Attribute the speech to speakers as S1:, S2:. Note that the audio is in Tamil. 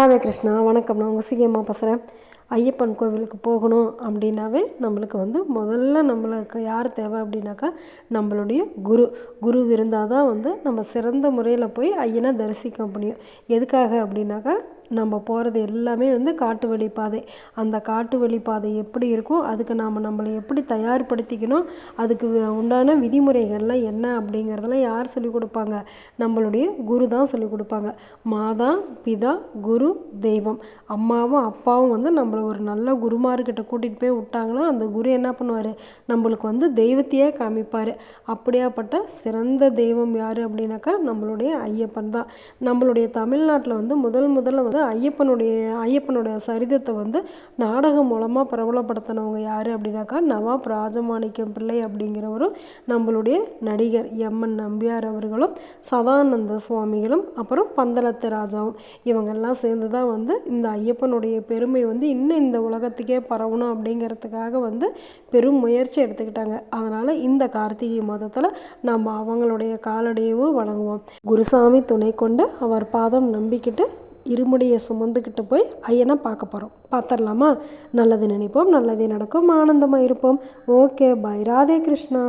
S1: ராதே கிருஷ்ணா. வணக்கம். நான் உங்கள் சிகியம்மா பேசுகிறேன். ஐயப்பன் கோவிலுக்கு போகணும் அப்படின்னாவே நம்மளுக்கு முதல்ல நம்மளுக்கு யார் தேவை அப்படின்னாக்கா நம்மளுடைய குரு இருந்தால் தான் நம்ம சிறந்த முறையில் போய் ஐயனை தரிசிக்க முடியும். எதுக்காக அப்படின்னாக்கா நம்ம போகிறது எல்லாமே காட்டு வழி பாதை. அந்த காட்டு வழி பாதை எப்படி இருக்கும், அதுக்கு நாம் நம்மளை எப்படி தயார்படுத்திக்கணும், அதுக்கு உண்டான விதிமுறைகள்லாம் என்ன அப்படிங்கிறதெல்லாம் யார் சொல்லிக் கொடுப்பாங்க? நம்மளுடைய குரு தான் சொல்லிக் கொடுப்பாங்க. மாதா பிதா குரு தெய்வம். அம்மாவும் அப்பாவும் நம்மளை ஒரு நல்ல குருமார்கிட்ட கூட்டிகிட்டு போய் விட்டாங்கன்னா அந்த குரு என்ன பண்ணுவார்? நம்மளுக்கு தெய்வத்தையே காமிப்பார். அப்படியாப்பட்ட சிறந்த தெய்வம் யார் அப்படின்னாக்கா நம்மளுடைய ஐயப்பன் தான். நம்மளுடைய தமிழ்நாட்டில் முதல்ல ஐயப்பனுடைய சரிதத்தை நாடகம் மூலமாக பிரபலப்படுத்தினவங்க யார் அப்படின்னாக்கா நவாப் ராஜமாணிக்கம் பிள்ளை அப்படிங்கிறவரும், நம்மளுடைய நடிகர் எம்என் நம்பியார் அவர்களும், சதானந்த சுவாமிகளும், அப்புறம் பந்தளத்து ராஜாவும் இவங்கெல்லாம் சேர்ந்து தான் இந்த ஐயப்பனுடைய பெருமை இன்னும் இந்த உலகத்துக்கே பரவணும் அப்படிங்கிறதுக்காக பெரும் முயற்சி எடுத்துக்கிட்டாங்க. அதனால் இந்த கார்த்திகை மாதத்தில் நம்ம அவங்களுடைய காலடியவு வணங்குவோம். குருசாமி துணை கொண்டு அவர் பாதம் நம்பிக்கிட்டு இருமுடியை சுமந்துக்கிட்டு போய் ஐயனை பார்க்க போகிறோம். பார்த்துடலாமா? நல்லது நினைப்போம், நல்லதே நடக்கும், ஆனந்தமாக இருப்போம். ஓகே, பாய். ராதே கிருஷ்ணா.